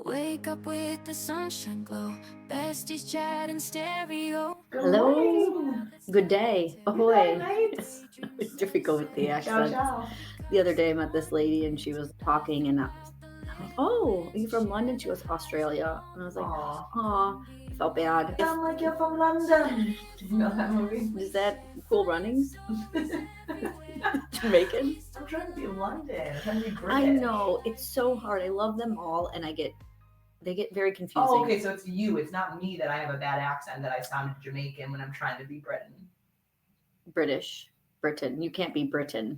Wake up with the sunshine glow. Besties chat in stereo. Hello. Good day. Ahoy. Nights. It's difficult with the Ciao, accents. ciao. The other day I met this lady and she was talking and I'm like, oh, are you from London? She goes, Australia. And I was like, Aw. aw, I felt bad. Sound like you're from London. Do you know that movie? Is that Cool Runnings? Jamaican? I'm trying to be London. I'm trying to be British. I know. It's so hard. I love them all and they get very confusing. Oh, okay, so it's you. It's not me that I have a bad accent that I sounded Jamaican when I'm trying to be Britain. Britain. You can't be Britain.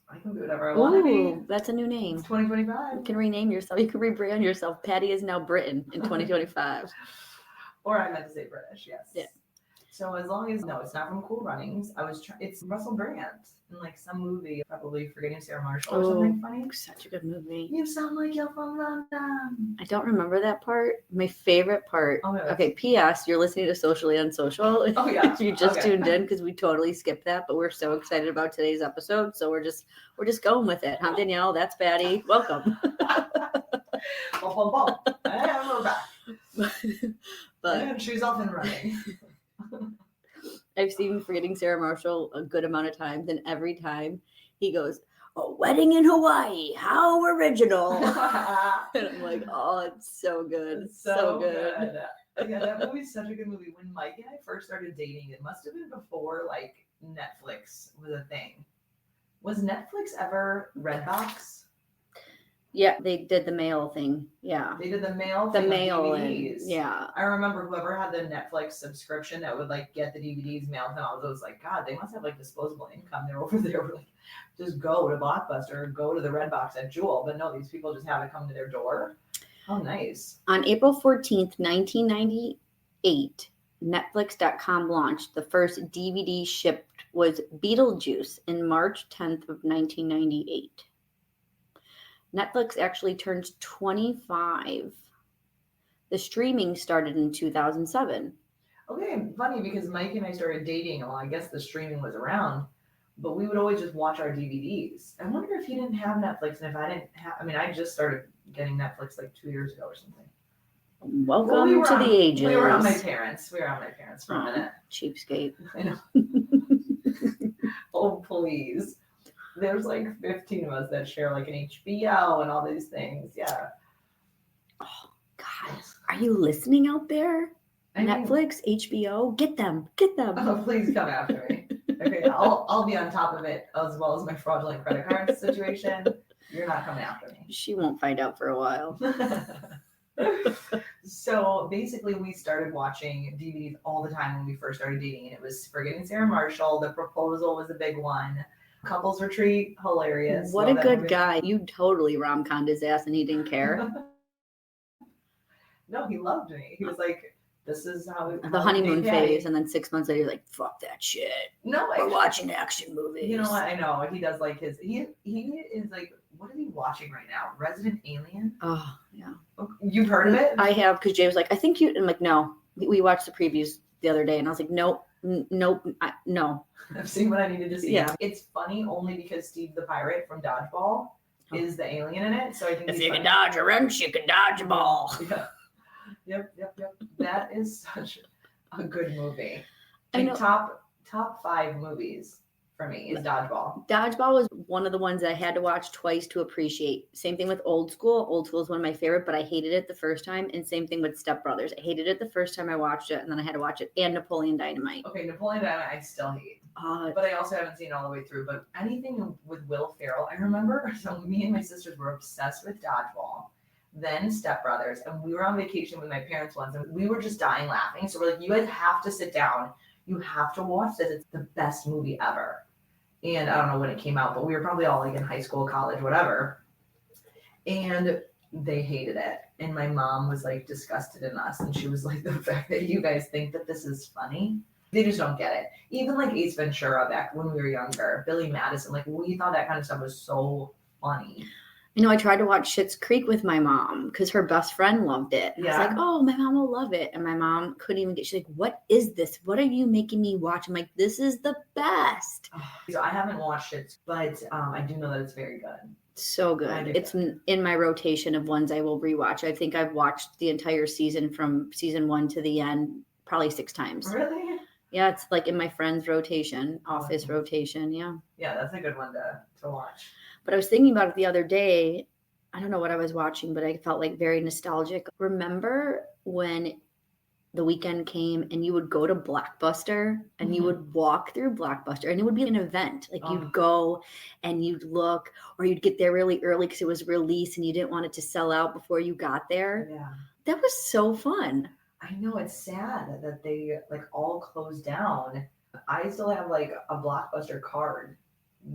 I can be whatever I want to Ooh, be. that's a new name. It's 2025. You can rename yourself. You can rebrand yourself. Patty is now Britain in 2025. Or I meant to say British, yes. Yeah. So as long as, no, it's not from Cool Runnings. It's Russell Brand in like some movie, probably Forgetting Sarah Marshall or something funny. Such a good movie. You sound like you're from London. I don't remember that part. My favorite part. Oh, yeah. Okay, P.S. You're listening to Socially Unsocial. Oh, yeah. If you just Okay. tuned in, because we totally skipped that, but we're so excited about today's episode, so we're just going with it. Huh, Danielle? That's Patty. Welcome. Bum, bum, bum. And we're back. But And she's off and running. I've seen Forgetting Sarah Marshall a good amount of times, and every time he goes, "A wedding in Hawaii, how original!" And I'm like, "Oh, it's so good, so good." Yeah, that movie's such a good movie. When Mike and I first started dating, it must have been before like Netflix was a thing. Was Netflix ever Redbox? Yeah, they did the mail thing. Yeah, They did the mail the thing. mail with and DVDs. yeah. I remember whoever had the Netflix subscription that would like get the DVDs mailed to them. I was like, God, they must have like disposable income. They're over there, like, just go to Blockbuster or go to the Redbox at Jewel. But no, these people just have it come to their door. Oh, nice. On April 14th, 1998, Netflix.com launched. The first DVD shipped was Beetlejuice in March 10th of 1998. Netflix actually turned 25. The streaming started in 2007. Okay, funny because Mike and I started dating. Well, I guess the streaming was around, but we would always just watch our DVDs. I wonder if he didn't have Netflix, and if I didn't have, I mean, I just started getting Netflix like 2 years ago or something. Welcome Well, to the ages. We were on my parents. We were on my parents for a minute. Cheapskate. I know. Oh, please. There's like 15 of us that share like an HBO and all these things. Yeah. Oh, God. Are you listening out there? Netflix, HBO, get them. Oh, please come after me. Okay, I'll be on top of it as well as my fraudulent credit card situation. You're not coming after me. She won't find out for a while. So basically, we started watching DVDs all the time when we first started dating, and it was Forgetting Sarah Marshall. The Proposal was a big one. Couples Retreat, hilarious. What Love a that good movie. guy. You totally rom-commed his ass and he didn't care. No, he loved me. He was like, this is how The honeymoon we phase, and then 6 months later, you're like, fuck that shit. No, We're watching action movies. You know what? I know. He does like his, he is like, what is he watching right now? Resident Alien? Oh, yeah. You've heard of it? I have, because Jay was like, I think you, and I'm like, no. We watched the previews the other day, and I was like, nope, no. I've seen what I needed to see. Yeah. It's funny only because Steve the Pirate from Dodgeball is the alien in it. So I think If he's you funny. can dodge a wrench, you can dodge a ball. Yeah. Yep. That is such a good movie. I know. Top 5 movies for me is Dodgeball. Dodgeball was one of the ones that I had to watch twice to appreciate. Same thing with Old School. Old School is one of my favorite, but I hated it the first time. And same thing with Step Brothers. I hated it the first time I watched it, and then I had to watch it. And Napoleon Dynamite. Okay, Napoleon Dynamite I still hate. But I also haven't seen it all the way through. But anything with Will Ferrell, I remember, so me and my sisters were obsessed with Dodgeball. Then Step Brothers, and we were on vacation with my parents once, and we were just dying laughing. So we're like, you guys have to sit down. You have to watch this. It's the best movie ever. And I don't know when it came out, but we were probably all like in high school, college, whatever. And they hated it. And my mom was like disgusted in us. And she was like, the fact that you guys think that this is funny, they just don't get it. Even like Ace Ventura back when we were younger, Billy Madison, like we thought that kind of stuff was so funny. You know, I tried to watch Schitt's Creek with my mom because her best friend loved it. And I was like, oh, my mom will love it. And my mom couldn't even get, she's like, what is this? What are you making me watch? I'm like, this is the best. So I haven't watched it, but I do know that it's very good. So good. It's in my rotation of ones I will rewatch. I think I've watched the entire season from season 1 to the end probably 6 times. Really? Yeah, it's like in my friend's rotation, office rotation. Yeah. Yeah, that's a good one to watch. But I was thinking about it the other day. I don't know what I was watching, but I felt like very nostalgic. Remember when the weekend came and you would go to Blockbuster and you would walk through Blockbuster and it would be an event. Like you'd go and you'd look, or you'd get there really early because it was released and you didn't want it to sell out before you got there. Yeah. That was so fun. I know, it's sad that they like all closed down. I still have like a Blockbuster card.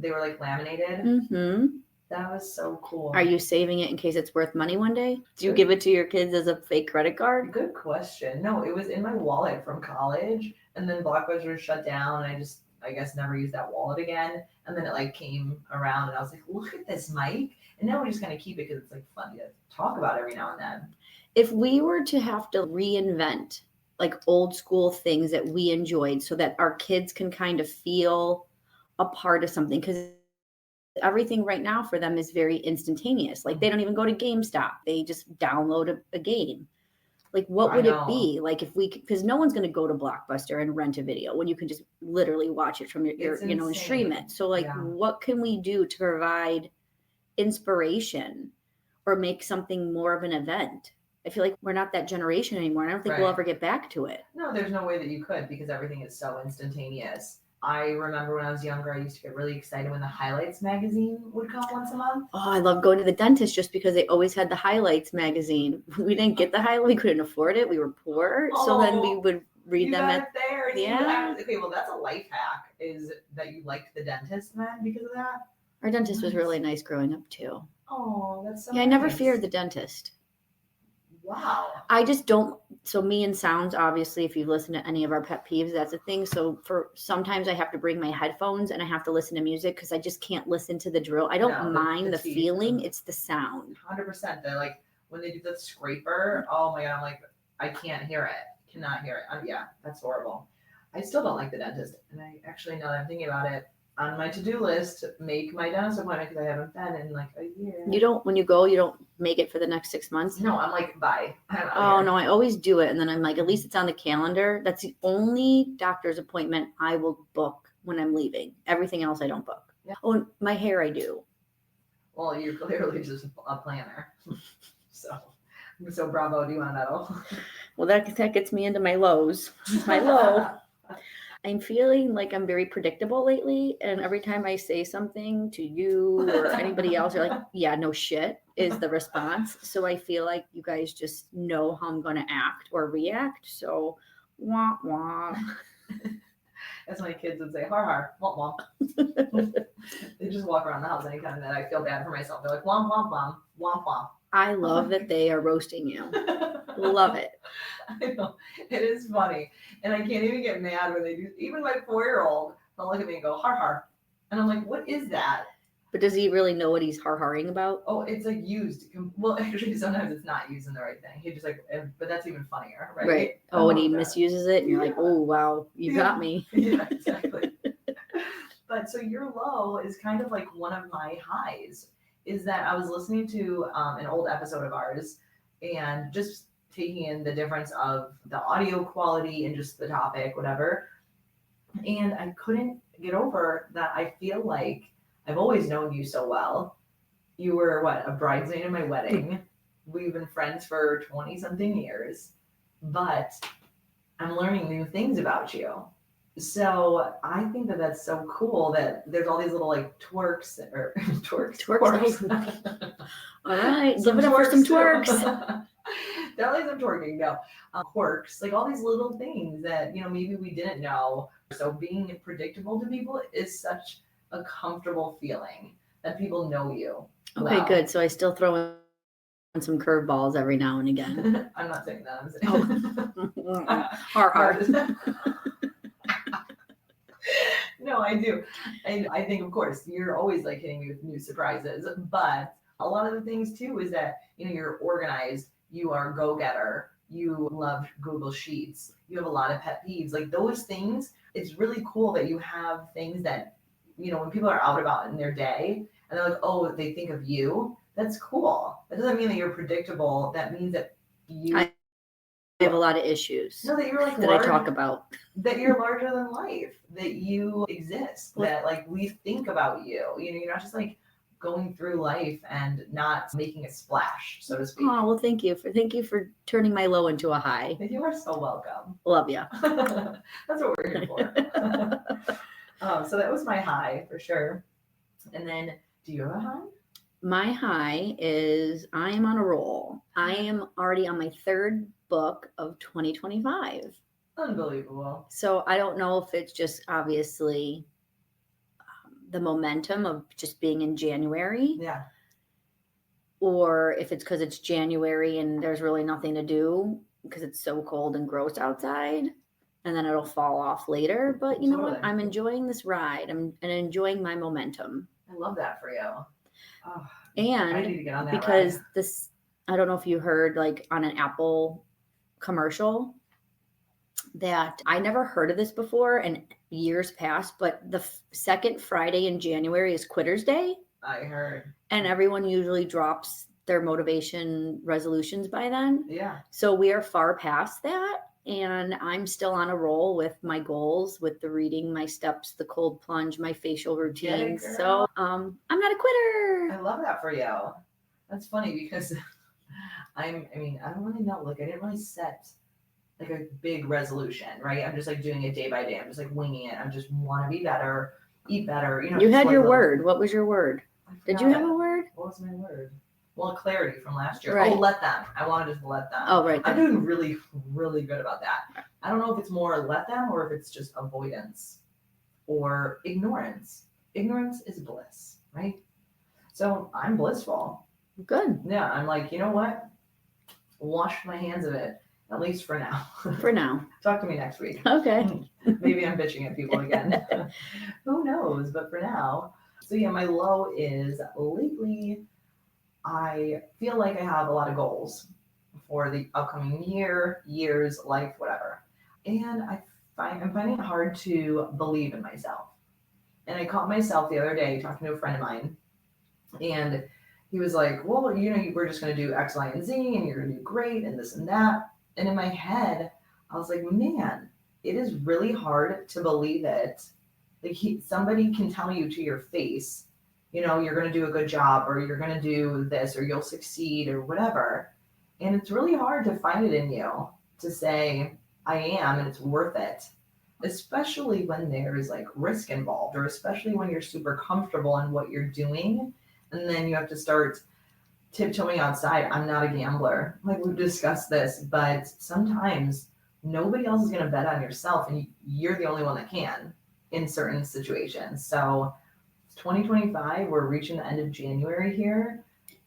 They were like laminated. Mm-hmm. That was so cool. Are you saving it in case it's worth money one day? Do you give it to your kids as a fake credit card? Good question. No, it was in my wallet from college, and then Blockbuster shut down, and I guess never used that wallet again. And then it like came around, and I was like, look at this, Mike. And now we're just gonna keep it because it's like fun to talk about every now and then. If we were to have to reinvent like old school things that we enjoyed so that our kids can kind of feel a part of something, because everything right now for them is very instantaneous. Like they don't even go to GameStop. They just download a game. Like what would it be? Like if we, because no one's going to go to Blockbuster and rent a video when you can just literally watch it from your and stream it. So like what can we do to provide inspiration or make something more of an event? I feel like we're not that generation anymore. I don't think we'll ever get back to it. No, there's no way that you could, because everything is so instantaneous. I remember when I was younger, I used to get really excited when the Highlights magazine would come once a month. Oh, I love going to the dentist just because they always had the Highlights magazine. We didn't get the highlight. We couldn't afford it. We were poor. So then we would read them at there. Yeah. Okay, well, that's a life hack, is that you liked the dentist then because of that? Our dentist was really nice growing up too. Oh, that's so nice. I never feared the dentist. Wow. I just don't. So me and sounds, obviously, if you've listened to any of our pet peeves, that's a thing. So for sometimes I have to bring my headphones and I have to listen to music because I just can't listen to the drill. I don't mind the feeling. It's the sound. 100%. They're like, when they do the scraper, oh my God, I'm like, I can't hear it. Cannot hear it. Yeah, that's horrible. I still don't like the dentist. And I actually, now that I'm thinking about it, on my to-do list, make my dentist appointment because I haven't been in like a year. You don't, when you go, you don't make it for the next 6 months? No, I'm like, bye. No, I always do it. And then I'm like, at least it's on the calendar. That's the only doctor's appointment I will book when I'm leaving. Everything else I don't book. Yeah. Oh, my hair I do. Well, you're clearly just a planner. So bravo, do you want a medal? Well, that gets me into my lows. My low. I'm feeling like I'm very predictable lately. And every time I say something to you or anybody else, you're like, yeah, no shit is the response. So I feel like you guys just know how I'm going to act or react. So wah, wah. As my kids would say, har, har, womp, womp. They just walk around the house anytime that I feel bad for myself. They're like, womp, womp, womp, womp, womp. I love that they are roasting you. Love it. I know. It is funny. And I can't even get mad when they do. Even my 4-year-old, they'll look at me and go, har, har. And I'm like, what is that? But does he really know what he's har-harring about? Oh, it's like used. Well, actually, sometimes it's not using the right thing. He just like, but that's even funnier, right? Right. Oh, and he misuses it, and you're like, oh, wow, you got me. Yeah, exactly. But so your low is kind of like one of my highs, is that I was listening to an old episode of ours and just taking in the difference of the audio quality and just the topic, whatever. And I couldn't get over that. I feel like I've always known you so well. You were a bridesmaid in my wedding. We've been friends for 20 something years, but I'm learning new things about you. So I think that that's so cool that there's all these little like twerks. All right, give it up for some twerks. Definitely some twerking, no. Quirks, like all these little things that, maybe we didn't know. So being predictable to people is such a comfortable feeling that people know you. Okay, well. Good. So I still throw in some curveballs every now and again. I'm not saying that. I'm saying hard. No, I do. I think, of course, you're always like hitting me with new surprises. But a lot of the things too is that you're organized. You are a go-getter. You love Google Sheets. You have a lot of pet peeves. Like those things. It's really cool that you have things that when people are out about in their day and they're like, oh, they think of you. That's cool. That doesn't mean that you're predictable. That means that you I have a lot of issues that you're like that I talk about. That you're larger than life, that you exist, that like we think about you. You know, you're not just like going through life and not making a splash, so to speak. Oh, well, thank you for turning my low into a high. You are so welcome. Love you. That's what we're here for. So that was my high for sure. And then, do you have a high? My high is I am on a roll. I am already on my third book of 2025. Unbelievable. So I don't know if it's just obviously the momentum of just being in January. Yeah. Or if it's because it's January and there's really nothing to do because it's so cold and gross outside, and then it'll fall off later. But you know what? I'm enjoying this ride. I'm enjoying my momentum. I love that for you. Oh, and I need to get on that because ride. This, I don't know if you heard like on an Apple commercial that I never heard of this before and years past, but the second Friday in January is Quitter's Day. I heard. And everyone usually drops their motivation resolutions by then. Yeah. So we are far past that. And I'm still on a roll with my goals, with the reading, my steps, the cold plunge, my facial routine. So I'm not a quitter. I love that for you. That's funny because I don't really know. Like I didn't really set like a big resolution, right? I'm just like doing it day by day. I'm just like winging it. I just want to be better, eat better. You know. You had your word. What was your word? Did you have a word? What was my word? Well, clarity from last year. Right. Oh, let them. I want to just let them. Oh, right. I'm doing really, really good about that. I don't know if it's more let them or if it's just avoidance or ignorance. Ignorance is bliss, right? So I'm blissful. Good. Yeah, I'm like, you know what? Wash my hands of it, at least for now. For now. Talk to me next week. Okay. Maybe I'm bitching at people again. Who knows? But for now. So yeah, my low is lately I feel like I have a lot of goals for the upcoming year, years, life, whatever. And I'm finding it hard to believe in myself. And I caught myself the other day talking to a friend of mine, and he was like, well, you know, we're just going to do X, Y, and Z, and you're going to do great, and this and that. And in my head, I was like, man, it is really hard to believe it. Like somebody can tell you to your face, you know, you're going to do a good job, or you're going to do this, or you'll succeed, or whatever. And it's really hard to find it in you to say, I am, and it's worth it. Especially when there's like risk involved, or especially when you're super comfortable in what you're doing. And then you have to start tiptoeing outside. I'm not a gambler. Like we've discussed this, but sometimes nobody else is going to bet on yourself, and you're the only one that can in certain situations. So 2025, we're reaching the end of January here.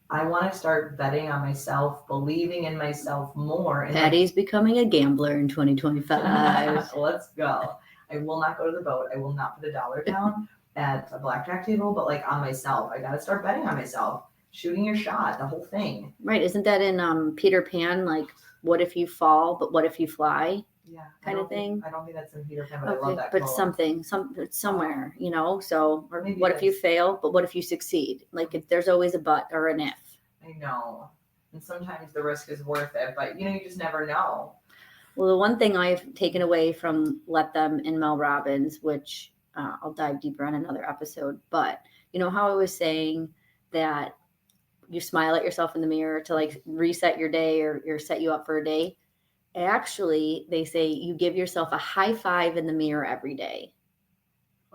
I want to start betting on myself, believing in myself more. And Patty's becoming a gambler in 2025. Let's go. I will not go to the boat. I will not put $1 down at a blackjack table, but like on myself. I got to start betting on myself. Shooting your shot, the whole thing. Right. Isn't that in Peter Pan? Like, what if you fall, but what if you fly? Yeah. Kind of thing. I don't think that's in Peter Pan, but I love that. But quote. somewhere, you know, so, or Maybe what if you fail, but what if you succeed? Like if there's always a but or an if. I know. And sometimes the risk is worth it, but you know, you just never know. Well, the one thing I've taken away from Let Them and Mel Robbins, which I'll dive deeper on another episode, but you know how I was saying that you smile at yourself in the mirror to like reset your day or set you up for a day. Actually, they say you give yourself a high five in the mirror every day.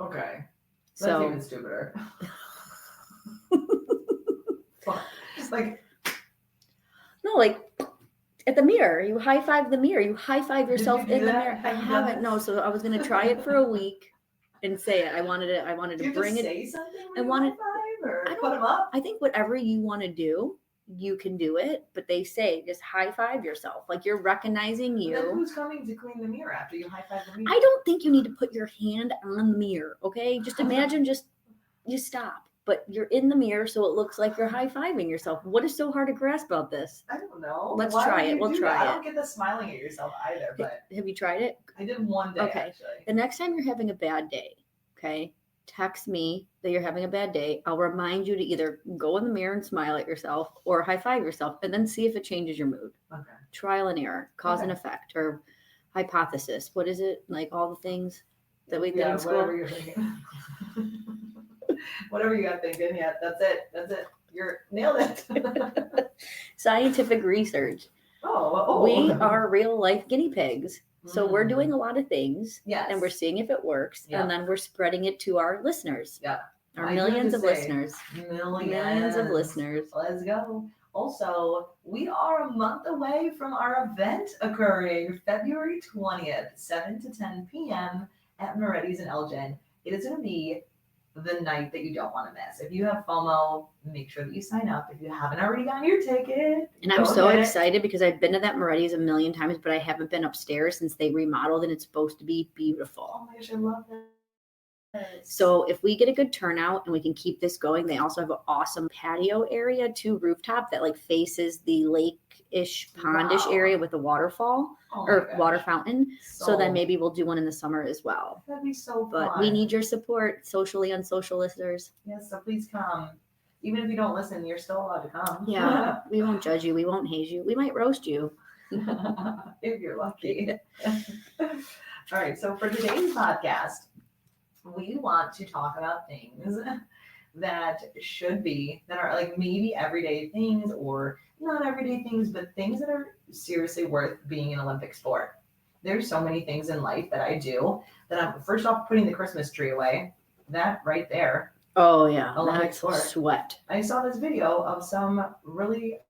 Okay. That's So even stupider. Just like no, like at the mirror, you high five the mirror. You high five yourself in the mirror. I haven't. No, so I was gonna try it for a week and say it. I wanted to bring it. Say something. I wanted. Or I put them up. I think whatever you want to do, you can do it. But they say just high five yourself, like you're recognizing you. Then who's coming to clean the mirror after you high five the mirror? I don't think you need to put your hand on the mirror. Okay, just imagine you stop. But you're in the mirror, so it looks like you're high-fiving yourself. What is so hard to grasp about this? I don't know. Let's try it. We'll try it. I don't get the smiling at yourself either, but have you tried it? I did one day, okay. actually. The next time you're having a bad day, okay, text me that you're having a bad day. I'll remind you to either go in the mirror and smile at yourself or high five yourself and then see if it changes your mood. Okay. Trial and error, cause and effect, or hypothesis. What is it? Like all the things that we did in school? Whatever you're thinking. Whatever you got thinking. Yeah, that's it. You're nailed it. Scientific research. Oh. We are real life guinea pigs. So we're doing a lot of things. Yes. And we're seeing if it works. Yeah. And then we're spreading it to our listeners. Yeah. Our millions of listeners. Millions of listeners. Let's go. Also, we are a month away from our event occurring February 20th, 7 to 10 p.m. at Moretti's in Elgin. It is going to be the night that you don't want to miss. If you have FOMO, make sure that you sign up. If you haven't already gotten your ticket. And I'm so excited because I've been to that Moretti's a million times, but I haven't been upstairs since they remodeled and it's supposed to be beautiful. Oh my gosh, I love that. So if we get a good turnout and we can keep this going, they also have an awesome patio area too, rooftop that like faces the lake-ish, pondish area with a waterfall or water fountain. So then maybe we'll do one in the summer as well. That'd be so fun. But we need your support, socially unsocial listeners. Yes, so please come. Even if you don't listen, you're still allowed to come. Yeah, we won't judge you. We won't hate you. We might roast you. If you're lucky. All right, so for today's podcast, we want to talk about things that are like maybe everyday things or not everyday things, but things that are seriously worth being an Olympic sport. There's so many things in life that I do that I'm first off putting the Christmas tree away. That right there. Oh yeah, Olympic that's sport. Sweat. I saw this video of some really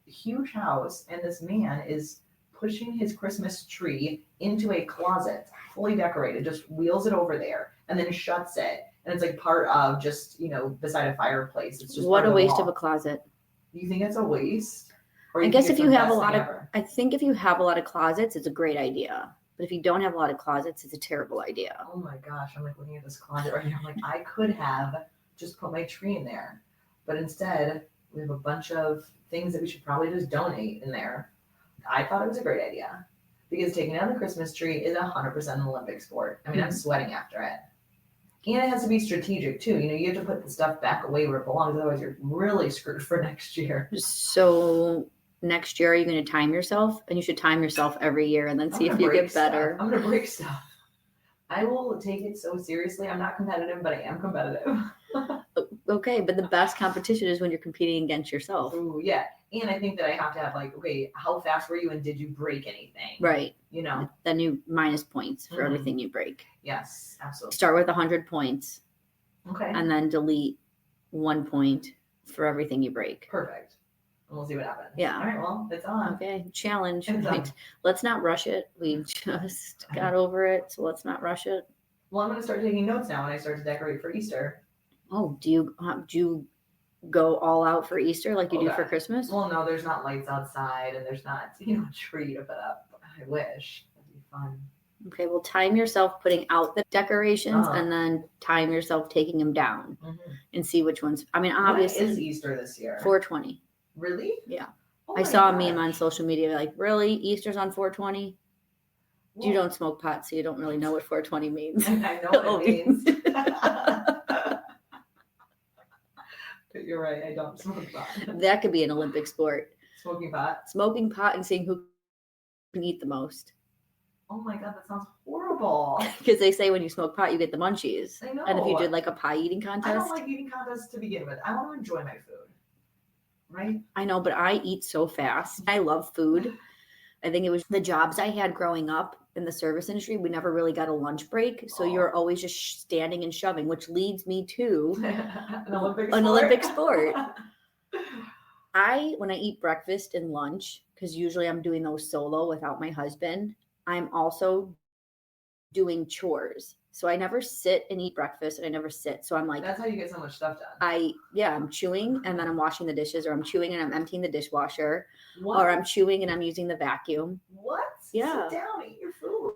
huge house and this man is pushing his Christmas tree into a closet, fully decorated, just wheels it over there and then shuts it. And it's like part of just, beside a fireplace. It's just what a waste wall. of a closet. You think it's a waste? Or I you guess think if it's you the have a best lot thing of, ever? I think if you have a lot of closets, it's a great idea. But if you don't have a lot of closets, it's a terrible idea. Oh my gosh, I'm like looking at this closet right now. I'm like, I could have just put my tree in there. But instead, we have a bunch of things that we should probably just donate in there. I thought it was a great idea because taking down the Christmas tree is 100% an Olympic sport. I mean, I'm sweating after it. And it has to be strategic too. You have to put the stuff back away where it belongs. Otherwise, you're really screwed for next year. So next year, are you going to time yourself? And you should time yourself every year and then see if you get better. I'm going to break stuff. I will take it so seriously. I'm not competitive, but I am competitive. Okay, but the best competition is when you're competing against yourself. Ooh, yeah. And I think that I have to have okay, how fast were you and did you break anything? Right. Then you minus points for everything you break. Yes, absolutely. Start with 100 points. Okay. And then delete 1 point for everything you break. Perfect. And we'll see what happens. Yeah. All right, well, it's on. Okay, challenge. It's on. Let's not rush it. We just got over it, so let's not rush it. Well, I'm going to start taking notes now when I start to decorate for Easter. Oh, do you go all out for Easter like you do for Christmas? Well, no, there's not lights outside and there's not, a tree to put up. I wish. That'd be fun. Okay, well, time yourself putting out the decorations and then time yourself taking them down and see which ones. I mean, obviously. When is Easter this year? 4/20. Really? Yeah. Oh I saw a meme on social media like, really? Easter's on 4/20? You don't smoke pot, so you don't really know what 4/20 means. I know what it means. You're right. I don't smoke pot. That could be an Olympic sport. Smoking pot? Smoking pot and seeing who can eat the most. Oh my God, that sounds horrible. Because they say when you smoke pot, you get the munchies. I know. And if you did like a pie eating contest. I don't like eating contests to begin with. I want to enjoy my food. Right? I know, but I eat so fast. I love food. I think it was the jobs I had growing up in the service industry. We never really got a lunch break. So you're always just standing and shoving, which leads me to an Olympic sport. When I eat breakfast and lunch, because usually I'm doing those solo without my husband, I'm also doing chores. So I never sit and eat breakfast and I never sit. So I'm like, that's how you get so much stuff done. I'm chewing and then I'm washing the dishes, or I'm chewing and I'm emptying the dishwasher, What? or I'm chewing and I'm using the vacuum. What? Yeah. Sit down, eat your food.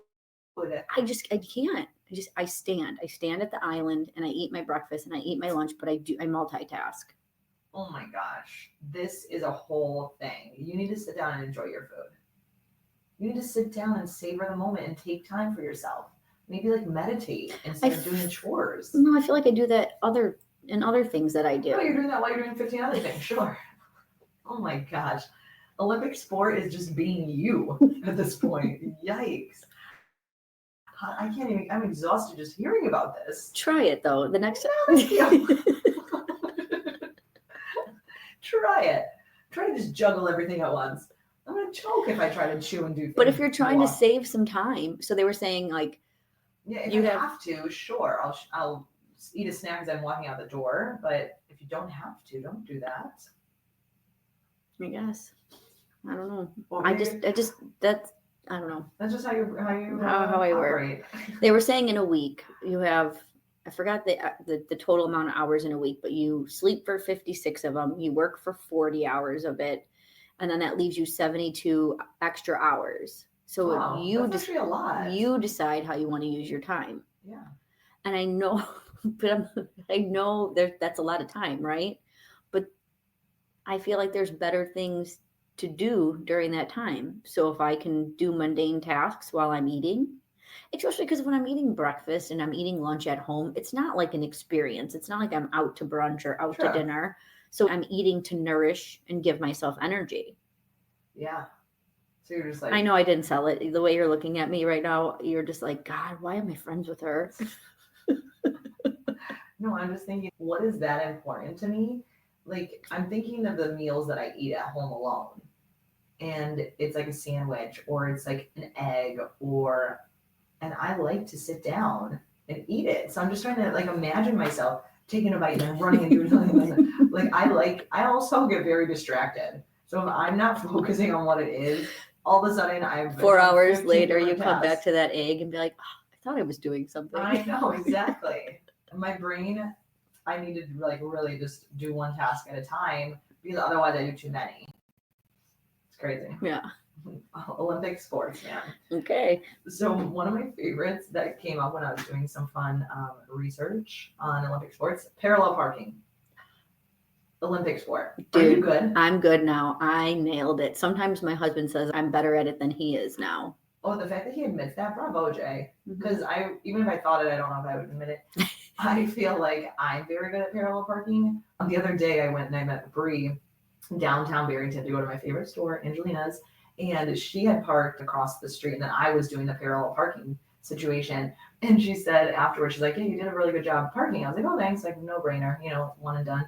I can't. I stand at the island and I eat my breakfast and I eat my lunch, but I multitask. Oh my gosh. This is a whole thing. You need to sit down and enjoy your food. You need to sit down and savor the moment and take time for yourself. Maybe like meditate instead of doing chores. No, I feel like I do that in other things that I do. No, you're doing that while you're doing 15 other things. Sure. Oh my gosh. Olympic sport is just being you at this point. Yikes. I can't even, I'm exhausted just hearing about this. Try it though. The next No, thank you. Try it. Try to just juggle everything at once. I'm going to choke if I try to chew and do things. But if you're trying to save some time, so they were saying like, yeah, if you I have to, sure, I'll eat a snack as I'm walking out the door. But if you don't have to, don't do that. I guess. I don't know. Well, I just that's I don't know. That's just how I operate. work. They were saying in a week you have, I forgot the total amount of hours in a week, but you sleep for 56 of them, you work for 40 hours of it, and then that leaves you 72 extra hours. So wow, that's actually a lot. You decide how you want to use your time. Yeah. And I know, but I know that's a lot of time, right? But I feel like there's better things to do during that time. So if I can do mundane tasks while I'm eating, especially because when I'm eating breakfast and I'm eating lunch at home, it's not like an experience. It's not like I'm out to brunch or out to dinner. So I'm eating to nourish and give myself energy. Yeah. So you're just like, I know I didn't sell it. The way you're looking at me right now, you're just like, God, why am I friends with her? No, I'm just thinking, what is that important to me? Like, I'm thinking of the meals that I eat at home alone. And it's like a sandwich or it's like an egg and I like to sit down and eat it. So I'm just trying to like imagine myself taking a bite and then running and doing something. Like I also get very distracted. So if I'm not focusing on what it is, all of a sudden I'm 4 hours later, you come back to that egg and be like, oh, I thought I was doing something. I know, exactly. My brain, I need to like really just do one task at a time because otherwise I do too many. It's crazy. Yeah. Olympic sports, man. Okay. So one of my favorites that came up when I was doing some fun research on Olympic sports, parallel parking. Olympic sport. Dude, are you good? I'm good now. I nailed it. Sometimes my husband says I'm better at it than he is now. Oh, the fact that he admits that, bravo, Jay. Because even if I thought it, I don't know if I would admit it. I feel like I'm very good at parallel parking. The other day I went and I met Bree downtown Barrington to go to my favorite store, Angelina's, and she had parked across the street and then I was doing the parallel parking situation. And she said afterwards, she's like, hey, you did a really good job parking. I was like, oh, thanks, like no brainer, one and done.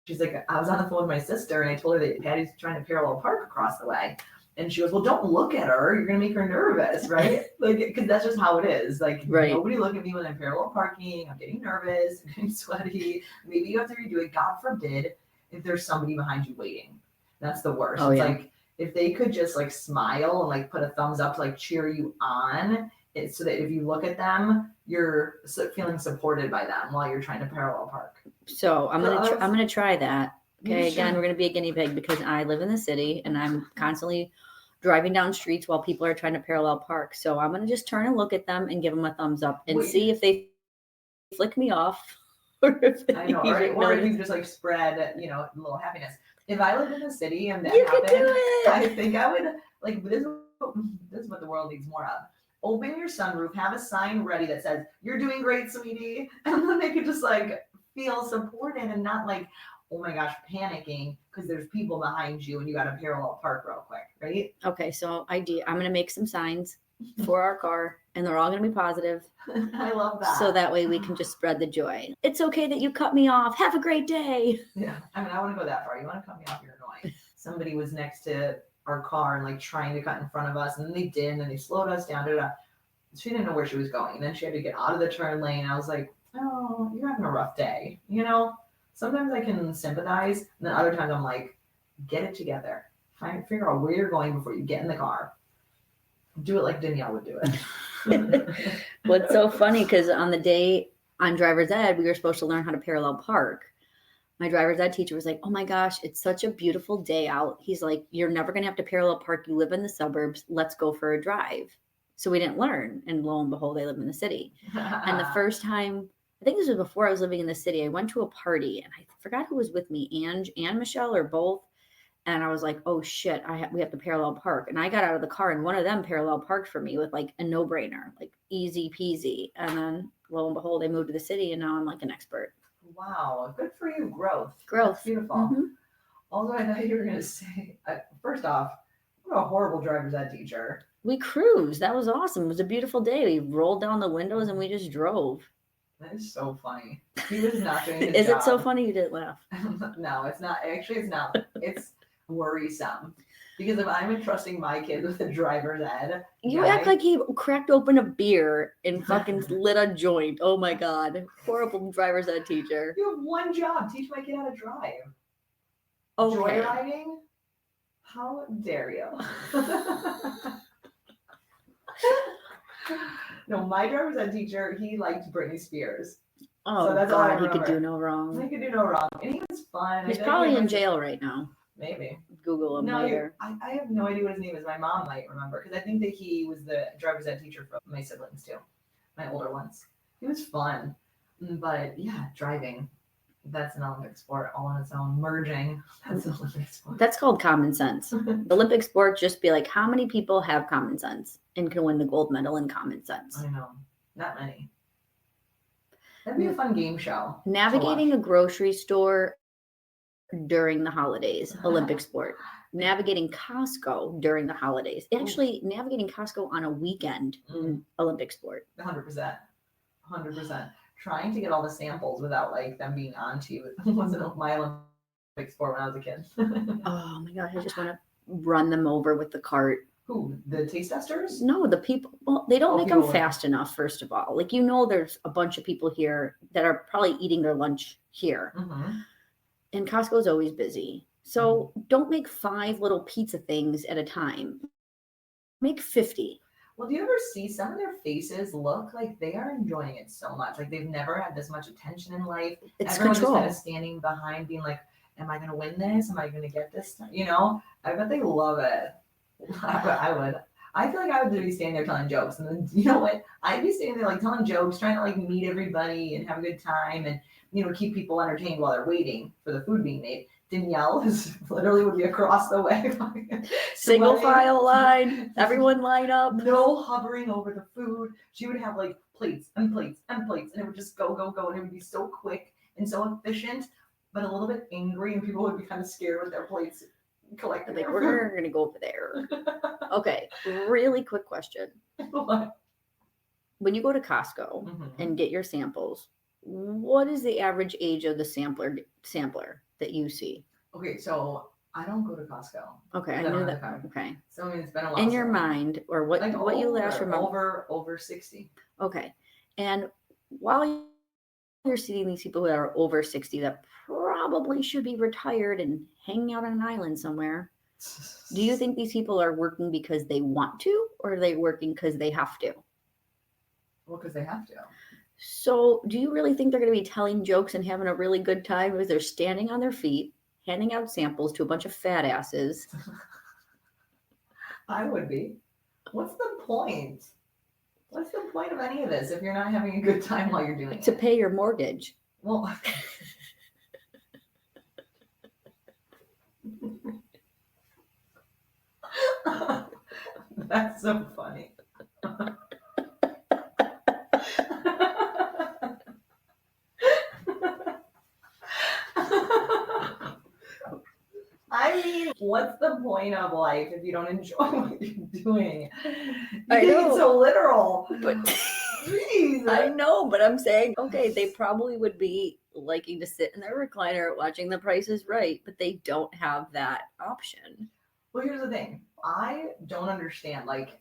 She's like, I was on the phone with my sister and I told her that Patty's trying to parallel park across the way. And she goes, well, don't look at her. You're going to make her nervous, right? Like, because that's just how it is. Like, nobody look at me when I'm parallel parking. I'm getting nervous. I'm getting sweaty. Maybe you have to redo it. God forbid if there's somebody behind you waiting. That's the worst. Oh, it's yeah. like, if they could just like smile and like put a thumbs up to like cheer you on, so that if you look at them, you're feeling supported by them while you're trying to parallel park. So I'm gonna try that. Okay, again, we're gonna be a guinea pig because I live in the city and I'm constantly driving down streets while people are trying to parallel park. So I'm gonna just turn and look at them and give them a thumbs up and see if they flick me off. Or if I know, or if you just like spread, a little happiness. If I lived in the city and that happened, I think I would like this is what the world needs more of. Open your sunroof, have a sign ready that says, you're doing great, sweetie. And then they could just like feel supported and not like, oh my gosh, panicking because there's people behind you and you got to parallel park real quick, right? Okay, so I'm going to make some signs for our car and they're all going to be positive. I love that. So that way we can just spread the joy. It's okay that you cut me off. Have a great day. Yeah, I mean, I want to go that far. You want to cut me off, you're annoying. Somebody was next to our car and like trying to cut in front of us and then they did and then they slowed us down. She didn't know where she was going and then she had to get out of the turn lane. I was like, oh, you're having a rough day. Sometimes I can sympathize and then other times I'm like, get it together. Figure out where you're going before you get in the car. Do it like Danielle would do it. What's so funny, because on the day on driver's ed, we were supposed to learn how to parallel park. My driver's ed teacher was like, oh my gosh, it's such a beautiful day out. He's like, you're never going to have to parallel park. You live in the suburbs. Let's go for a drive. So we didn't learn. And lo and behold, I live in the city. And the first time, I think this was before I was living in the city, I went to a party and I forgot who was with me, Ange and Michelle or both. And I was like, oh shit, we have to parallel park. And I got out of the car and one of them parallel parked for me with like a no-brainer, like easy peasy. And then lo and behold, I moved to the city and now I'm like an expert. Wow, good for you. Growth. Growth. That's beautiful. Mm-hmm. Although I thought you were going to say, first off, what a horrible driver's ed teacher. We cruised. That was awesome. It was a beautiful day. We rolled down the windows and we just drove. That is so funny. He was not doing his Is job. it so funny you didn't laugh? No, it's not. Actually, it's not. It's worrisome. Because if I'm entrusting my kid with a driver's ed, You act like he cracked open a beer and fucking lit a joint. Oh my God. Horrible driver's ed teacher. You have one job. Teach my kid how to drive. Okay. Joyriding? How dare you? No, my driver's ed teacher, he liked Britney Spears. Oh, so that's all I God, he could remember. do no wrong. He could do no wrong. And he was fun. He's probably in jail right now. Maybe. Google him later. I have no idea what his name is. My mom might remember because I think that he was the driver's ed teacher for my siblings too, my older ones. He was fun. But yeah, driving. That's an Olympic sport all on its own. Merging, that's an Olympic sport. That's called common sense. The Olympic sport, just be like, how many people have common sense and can win the gold medal in common sense? I know. Not many. That'd be a fun game show. Navigating a grocery store during the holidays, Olympic sport. Navigating Costco during the holidays. Actually, navigating Costco on a weekend, Olympic sport. 100%. 100%. Trying to get all the samples without like them being onto you. It wasn't my Olympic sport when I was a kid. Oh my gosh, I just want to run them over with the cart. Who? The taste testers? No, the people. Well, they don't make them people fast enough, first of all. Like, there's a bunch of people here that are probably eating their lunch here. Mm-hmm. And Costco's always busy. So don't make 5 little pizza things at a time. Make 50. Well, do you ever see some of their faces look like they are enjoying it so much? Like they've never had this much attention in life. It's Everyone's control. just kind of standing behind being like, am I going to win this? Am I going to get this? You know, I bet they love it. I would. I feel like I would be standing there telling jokes. And then, you know what? I'd be standing there like telling jokes, trying to like meet everybody and have a good time and, keep people entertained while they're waiting for the food being made. Danielle literally would be across the way. Single file line. Everyone line up. No hovering over the food. She would have like plates and plates and plates, and it would just go, go, go. And it would be so quick and so efficient, but a little bit angry, and people would be kind of scared with their plates collected. Like, we're going to go over there. Okay, really quick question. What? When you go to Costco and get your samples, what is the average age of the sampler that you see? Okay, so I don't go to Costco. Okay, I knew that. Okay. So I mean, it's been a while. In your mind, or what you last remember? Over 60. Okay. And while you're seeing these people that are over 60 that probably should be retired and hanging out on an island somewhere, do you think these people are working because they want to, or are they working because they have to? Well, because they have to. So do you really think they're going to be telling jokes and having a really good time because they're standing on their feet, handing out samples to a bunch of fat asses? I would be. What's the point? What's the point of any of this if you're not having a good time while you're doing it? To pay your mortgage. Well, that's so funny. I mean, what's the point of life if you don't enjoy what you're doing? I know. It's so literal. But Jeez. I know, but I'm saying, okay, they probably would be liking to sit in their recliner watching The Price is Right, but they don't have that option. Well, here's the thing. I don't understand. Like,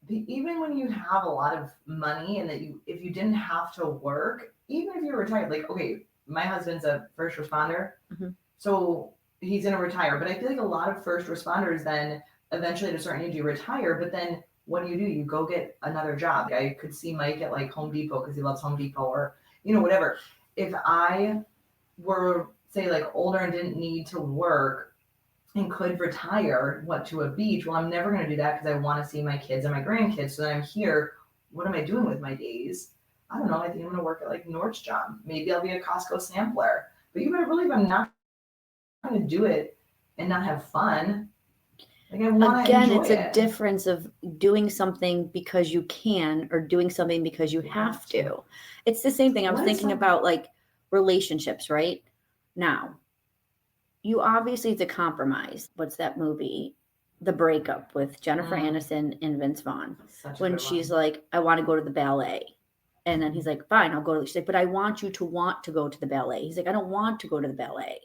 even when you have a lot of money and that if you didn't have to work, even if you're retired, like, okay, my husband's a first responder. So he's going to retire. But I feel like a lot of first responders then eventually at a certain age you retire, but then what do? You go get another job. I could see Mike at like Home Depot because he loves Home Depot or, whatever. If I were, say, like older and didn't need to work and could retire, to a beach? Well, I'm never going to do that because I want to see my kids and my grandkids. So then I'm here. What am I doing with my days? I don't know. I think I'm going to work at like Nordstrom. Maybe I'll be a Costco sampler. But you better believe I'm not going to do it and not have fun. Like I want to Again, enjoy it's it. a difference of doing something because you can or doing something because you have to. It's the same thing. I was thinking about like relationships, right? Now, you obviously have to compromise. What's that movie? The Breakup with Jennifer Aniston and Vince Vaughn. When she's like, I want to go to the ballet. And then he's like, fine, I'll go to the, she's like, but I want you to want to go to the ballet. He's like, I don't want to go to the ballet.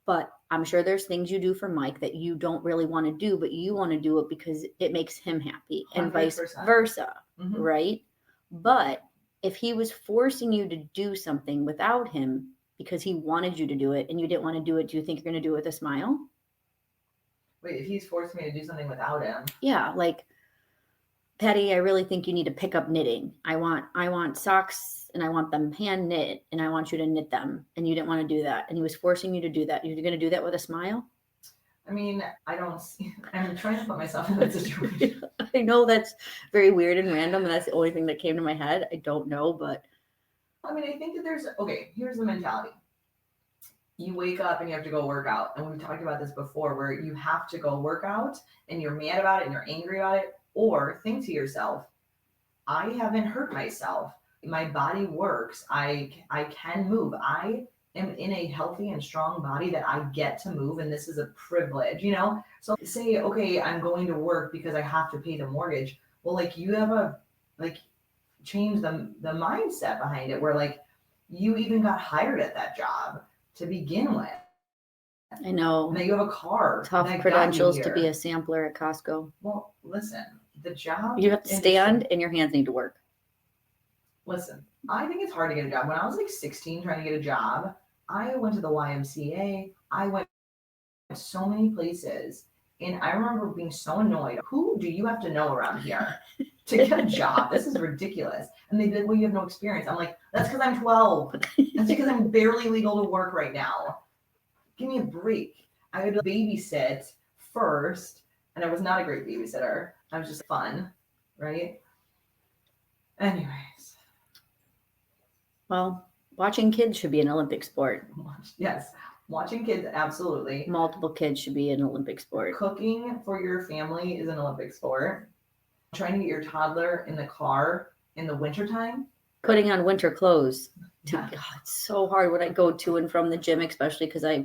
But I'm sure there's things you do for Mike that you don't really want to do, but you want to do it because it makes him happy and 100%. vice versa, right? But if he was forcing you to do something without him because he wanted you to do it and you didn't want to do it, do you think you're going to do it with a smile? Wait, if he's forced me to do something without him? Yeah, like, Patty, I really think you need to pick up knitting. I want socks and I want them hand knit and I want you to knit them. And you didn't want to do that. And he was forcing you to do that. You're going to do that with a smile? I mean, I'm trying to put myself in that situation. I know that's very weird and random. And that's the only thing that came to my head. I don't know, but. I mean, I think that here's the mentality. You wake up and you have to go work out. And we've talked about this before where you have to go work out and you're mad about it and you're angry about it. Or think to yourself, I haven't hurt myself. My body works. I can move. I am in a healthy and strong body that I get to move. And this is a privilege, you know? So say, okay, I'm going to work because I have to pay the mortgage. Well, like you have change the mindset behind it where like you even got hired at that job to begin with. I know. Now you have a car. Tough credentials to be a sampler at Costco. Well, listen, the job. You have to stand and your hands need to work. Listen, I think it's hard to get a job. When I was like 16 trying to get a job, I went to the YMCA. I went so many places. And I remember being so annoyed. Who do you have to know around here to get a job? This is ridiculous. And they'd be like, well, you have no experience. I'm like, that's because I'm 12. That's because I'm barely legal to work right now. Give me a break. I had to babysit first, and I was not a great babysitter. I was just fun, right? Anyways. Well, watching kids should be an Olympic sport. Yes, watching kids, absolutely. Multiple kids should be an Olympic sport. Cooking for your family is an Olympic sport. Trying to get your toddler in the car in the wintertime. Putting on winter clothes. Yeah. God, it's so hard when I go to and from the gym, especially because I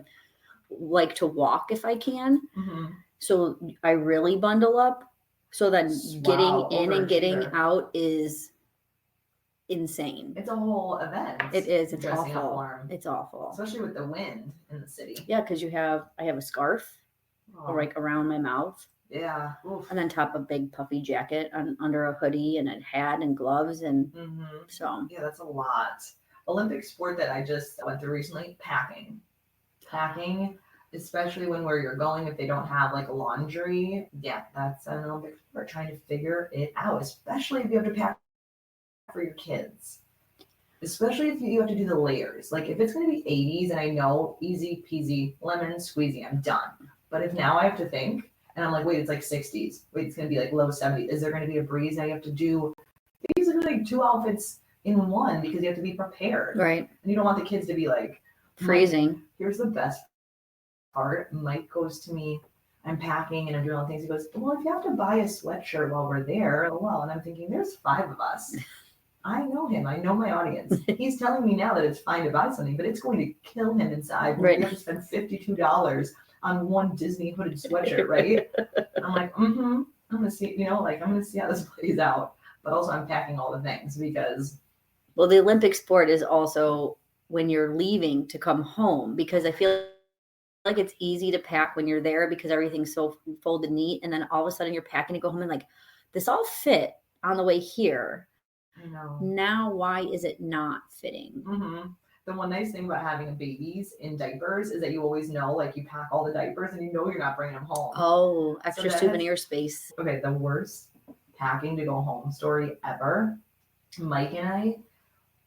like to walk if I can. So I really bundle up so that getting in and getting out is insane. It's a whole event. It is. It's dressing awful. up warm. It's awful. Especially with the wind in the city. Yeah, because I have a scarf like around my mouth. Yeah. Oof. And then top a big puffy jacket under a hoodie and a hat and gloves and so. Yeah, that's a lot. Olympic sport that I just went through recently, packing, especially when where you're going, if they don't have like laundry, yeah, that's an Olympic sport, trying to figure it out, especially if you have to pack for your kids, especially if you have to do the layers. Like if it's going to be 80s and I know easy peasy, lemon squeezy, I'm done. But if now I have to think and I'm like, wait, it's like 60s, wait, it's going to be like low 70s. Is there going to be a breeze? Now you have to do basically like 2 outfits in one because you have to be prepared. Right. And you don't want the kids to be like freezing. Here's the best part. Mike goes to me, I'm packing and I'm doing all things. He goes, well, if you have to buy a sweatshirt while we're there, well, and I'm thinking there's 5 of us. I know him. I know my audience. He's telling me now that it's fine to buy something, but it's going to kill him inside. Right. We have to spend $52 on one Disney hooded sweatshirt, right? I'm like, I'm going to see, I'm going to see how this plays out. But also I'm packing all the things because. Well, the Olympic sport is also when you're leaving to come home, because I feel like it's easy to pack when you're there because everything's so folded neat. And then all of a sudden you're packing to go home and like, this all fit on the way here. I know. Now, why is it not fitting? The one nice thing about having babies in diapers is that you always know, like you pack all the diapers and you know you're not bringing them home. Oh, extra souvenir space. Okay, the worst packing to go home story ever. Mike and I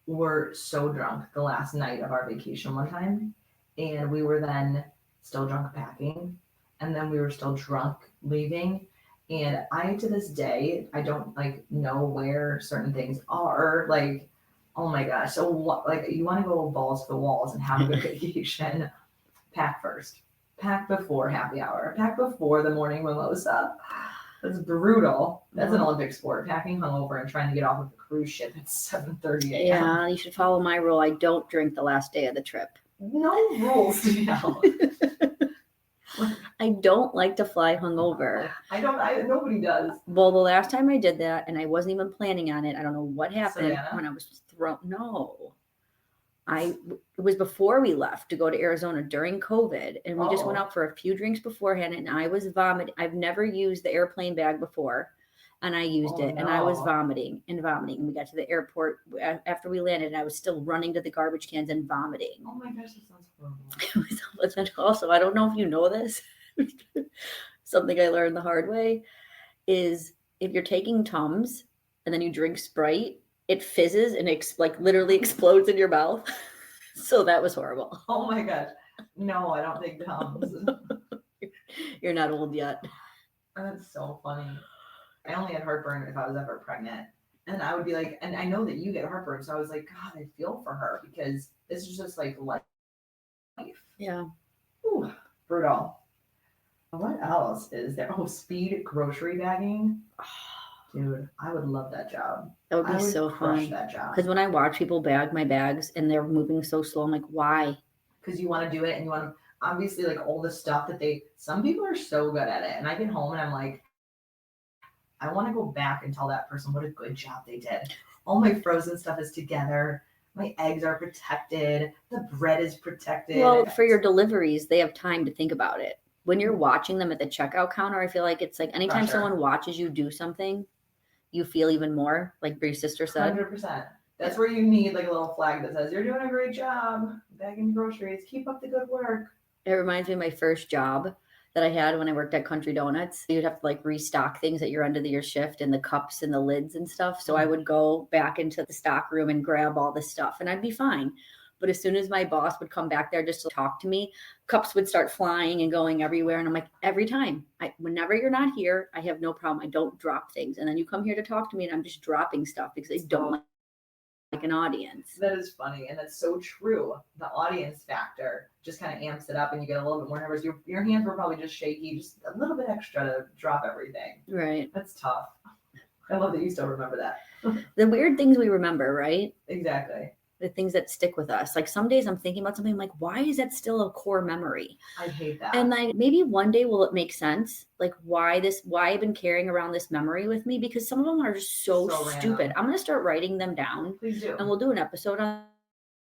were so drunk the last night of our vacation one time, and we were then still drunk packing, and then we were still drunk leaving. And I, to this day, I don't like know where certain things are. Like, oh my gosh. So what, like you want to go balls to the walls and have a good vacation, pack first. Pack before happy hour. Pack before the morning mimosa. That's brutal. That's an Olympic sport. Packing hungover and trying to get off of a cruise ship at 7:30 a.m. Yeah, you should follow my rule. I don't drink the last day of the trip. No rules, Danielle. I don't like to fly hungover. Nobody does. Well, the last time I did that, and I wasn't even planning on it, I don't know what happened Savannah? when I was thrown. No. It was before we left to go to Arizona during COVID, and we just went out for a few drinks beforehand, and I was vomiting. I've never used the airplane bag before, and I used it, and I was vomiting. And we got to the airport after we landed, and I was still running to the garbage cans and vomiting. Oh my gosh, that sounds horrible. Also, I don't know if you know this. Something I learned the hard way is if you're taking Tums and then you drink Sprite, it fizzes and literally explodes in your mouth. So that was horrible. Oh my gosh. No, I don't think Tums. You're not old yet. That's so funny. I only had heartburn if I was ever pregnant. And I would be like, and I know that you get heartburn. So I was like, God, I feel for her because this is just like life. Yeah. Ooh, brutal. What else is there? Oh, speed grocery bagging. Dude, I would love that job. That would be so fun. That job. Because when I watch people bag my bags and they're moving so slow, I'm like, why? Because you want to do it and you want to, obviously, like all the stuff that some people are so good at it. And I get home and I'm like, I want to go back and tell that person what a good job they did. All my frozen stuff is together. My eggs are protected. The bread is protected. Well, for your deliveries, they have time to think about it. When you're watching them at the checkout counter, I feel like it's like anytime someone watches you do something, you feel even more, like your sister said. 100%. That's where you need like a little flag that says, you're doing a great job bagging groceries. Keep up the good work. It reminds me of my first job that I had when I worked at Country Donuts. You'd have to like restock things at your end of your shift and the cups and the lids and stuff. So I would go back into the stock room and grab all the stuff and I'd be fine. But as soon as my boss would come back there just to talk to me, cups would start flying and going everywhere. And I'm like, every time, whenever you're not here, I have no problem. I don't drop things. And then you come here to talk to me and I'm just dropping stuff because I don't like an audience. That is funny. And that's so true. The audience factor just kind of amps it up and you get a little bit more nervous. Your hands were probably just shaky, just a little bit extra to drop everything. Right. That's tough. I love that you still remember that. The weird things we remember, right? Exactly. The things that stick with us. Like some days I'm thinking about something, I'm like, why is that still a core memory? I hate that. And like maybe one day will it make sense? Like why I've been carrying around this memory with me, because some of them are just so stupid. Random. I'm gonna start writing them down. Please do. And we'll do an episode on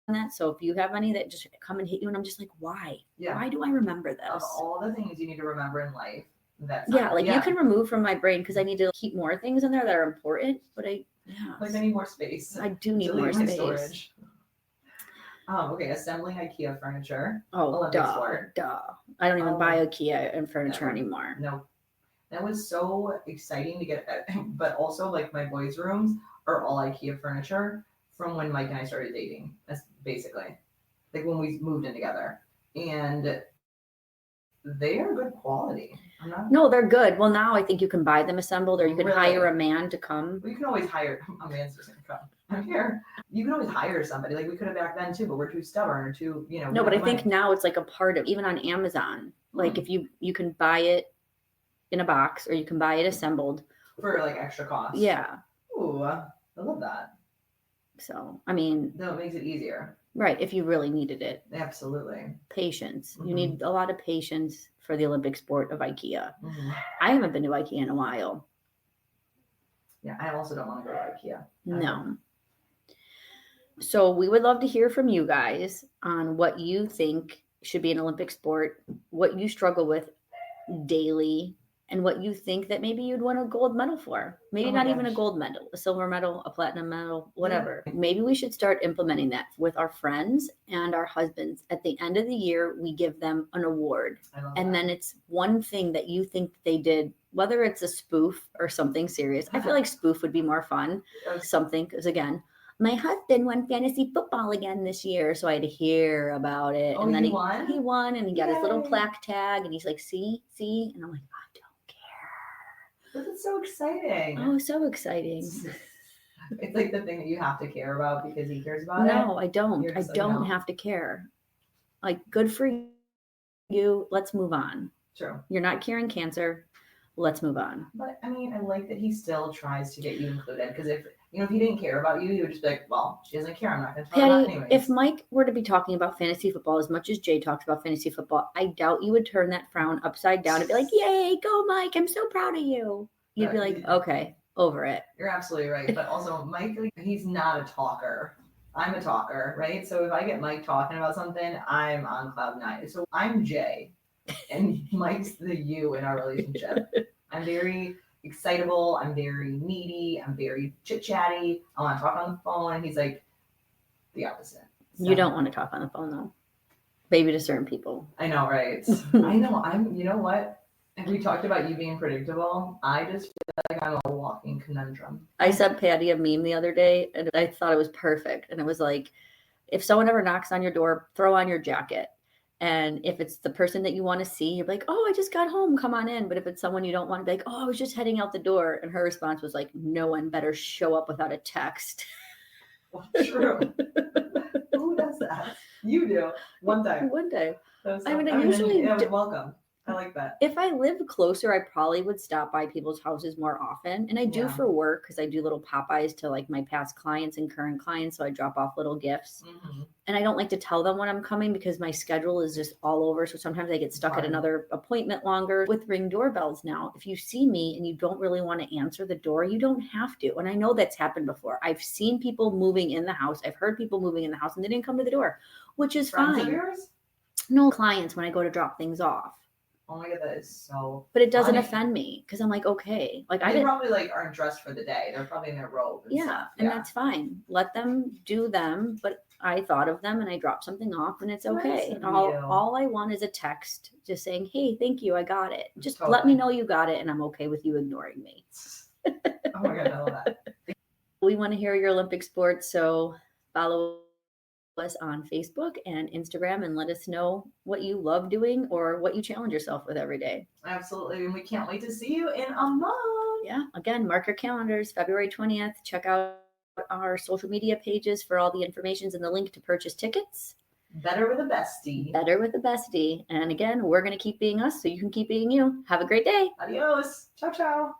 that. So if you have any that just come and hit you and I'm just like, why? Yeah. Why do I remember this? Of all the things you need to remember in life, you can remove from my brain because I need to keep more things in there that are important, but I need more space. I do need more space. Storage. Okay, assembling IKEA furniture. Oh, duh. I don't even buy IKEA and furniture anymore. No. That was so exciting to get, but also like my boys' rooms are all IKEA furniture from when Mike and I started dating. That's basically like when we moved in together, and they are good quality. No, they're good. Well, now I think you can buy them assembled, or you can hire a man to come. We can always hire a man's just gonna come. I'm here. You can always hire somebody. Like we could have back then too, but we're too stubborn or too, No, but I think now it's like a part of, even on Amazon. Like if you can buy it in a box or you can buy it assembled for like extra cost. Yeah. Ooh, I love that. So I mean, no, it makes it easier. Right, if you really needed it. Absolutely. Patience. You need a lot of patience for the Olympic sport of IKEA. I haven't been to IKEA in a while. Yeah, I also don't want to go to IKEA. No. So we would love to hear from you guys on what you think should be an Olympic sport, what you struggle with daily, and what you think that maybe you'd want a gold medal for. Maybe not even a gold medal, a silver medal, a platinum medal, whatever. Yeah. Maybe we should start implementing that with our friends and our husbands. At the end of the year, we give them an award. And then it's one thing that you think they did, whether it's a spoof or something serious. I feel like spoof would be more fun. Something, because again, my husband won fantasy football again this year, so I had to hear about it. Oh, and then he won? He won, and he got his little plaque tag, and he's like, see? And I'm like, I don't care. This is so exciting. Oh, so exciting. It's like the thing that you have to care about because he cares about it. No, I don't. I don't have to care. Like, good for you. Let's move on. True. You're not curing cancer. Let's move on. But I mean, I like that he still tries to get you included, because if he didn't care about you, he would just be like, well, she doesn't care. I'm not going to tell her that Patty, anyways. if Mike were to be talking about fantasy football as much as Jay talks about fantasy football, I doubt you would turn that frown upside down and be like, yay, go Mike, I'm so proud of you. You'd be like, okay, over it. You're absolutely right. But also, Mike, he's not a talker. I'm a talker, right? So if I get Mike talking about something, I'm on cloud nine. So I'm Jay, and Mike's the you in our relationship. I'm very excitable. I'm very needy. I'm very chit-chatty. I want to talk on the phone. And he's like the opposite. So, You don't want to talk on the phone, though. Maybe to certain people. I know, right? I know. You know what? And we talked about you being predictable. I just feel like I'm a walking conundrum. I sent Patty a meme the other day, and I thought it was perfect. And it was like, if someone ever knocks on your door, throw on your jacket. And if it's the person that you want to see, you're like, oh, I just got home, come on in. But if it's someone you don't want to be like, oh, I was just heading out the door. And her response was like, no one better show up without a text. Well, true. Who does that? You do. One time. One day. I was welcome. I like that. If I lived closer, I probably would stop by people's houses more often. And I do for work, because I do little Popeyes to like my past clients and current clients. So I drop off little gifts. Mm-hmm. And I don't like to tell them when I'm coming because my schedule is just all over. So sometimes I get stuck at another appointment longer. With Ring doorbells now, if you see me and you don't really want to answer the door, you don't have to. And I know that's happened before. I've seen people moving in the house. I've heard people moving in the house and they didn't come to the door, which is Friends fine. Of yours? No, clients when I go to drop things off. Oh my god, that is so. But it doesn't funny. offend me because I'm like, okay, like They probably like aren't dressed for the day. They're probably in their robe. And stuff. And that's fine. Let them do them. But I thought of them and I dropped something off, and it's okay. Nice of All I want is a text just saying, hey, thank you, I got it. Just Totally. let me know you got it, and I'm okay with you ignoring me. Oh my god, I love that. We want to hear your Olympic sports, so follow us on Facebook and Instagram and let us know what you love doing or what you challenge yourself with every day. Absolutely. And we can't wait to see you in a month. Yeah. Again, mark your calendars, February 20th. Check out our social media pages for all the information and the link to purchase tickets. Better with a bestie. Better with a bestie. And again, we're going to keep being us so you can keep being you. Have a great day. Adios. Ciao, ciao.